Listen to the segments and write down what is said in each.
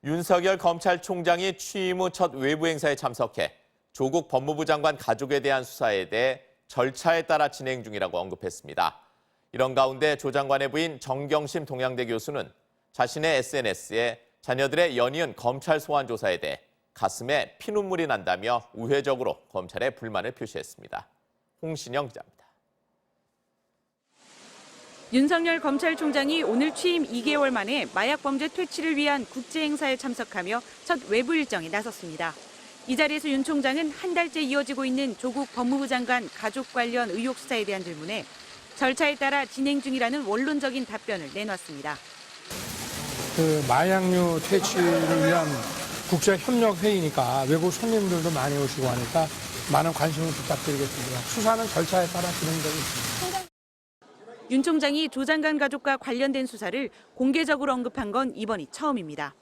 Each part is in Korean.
윤석열 검찰총장이 취임 후 첫 외부 행사에 참석해 조국 법무부 장관 가족에 대한 수사에 대해 절차에 따라 진행 중이라고 언급했습니다. 이런 가운데 조 장관의 부인 정경심 동양대 교수는 자신의 SNS에 자녀들의 연이은 검찰 소환 조사에 대해 가슴에 피눈물이 난다며 우회적으로 검찰에 불만을 표시했습니다. 홍신영 기자입니다. 윤석열 검찰총장이 오늘 취임 2개월 만에 마약범죄 퇴치를 위한 국제행사에 참석하며 첫 외부 일정에 나섰습니다. 이 자리에서 윤 총장은 한 달째 이어지고 있는 조국 법무부 장관 가족 관련 의혹 수사에 대한 질문에 절차에 따라 진행 중이라는 원론적인 답변을 내놨습니다. 마약류 퇴치를 위한 국제협력회의니까 외국 손님들도 많이 오시고 하니까 많은 관심을 부탁드리겠습니다. 수사는 절차에 따라 진행되고 있습니다. 윤 총장이 조 장관 가족과 관련된 수사를 공개적으로 언급한 건 이번이 처음입니다.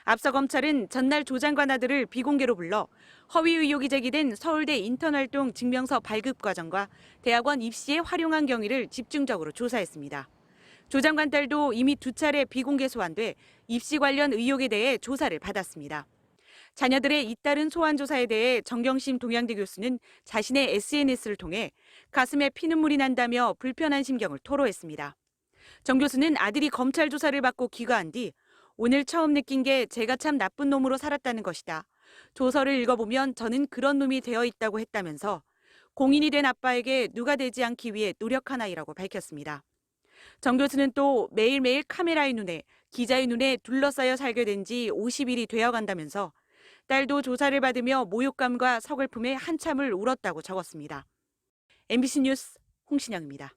앞서 검찰은 전날 조 장관 아들을 비공개로 불러 허위 의혹이 제기된 서울대 인턴활동 증명서 발급 과정과 대학원 입시에 활용한 경위를 집중적으로 조사했습니다. 조 장관 딸도 이미 2차례 비공개 소환돼 입시 관련 의혹에 대해 조사를 받았습니다. 자녀들의 잇따른 소환 조사에 대해 정경심 동양대 교수는 자신의 SNS를 통해 가슴에 피눈물이 난다며 불편한 심경을 토로했습니다. 정 교수는 아들이 검찰 조사를 받고 귀가한 뒤 오늘 처음 느낀 게 제가 참 나쁜 놈으로 살았다는 것이다. 조서를 읽어보면 저는 그런 놈이 되어 있다고 했다면서 공인이 된 아빠에게 누가 되지 않기 위해 노력한 아이라고 밝혔습니다. 정 교수는 또 매일매일 카메라의 눈에, 기자의 눈에 둘러싸여 살게 된 지 50일이 되어간다면서 딸도 조사를 받으며 모욕감과 서글픔에 한참을 울었다고 적었습니다. MBC 뉴스 홍신영입니다.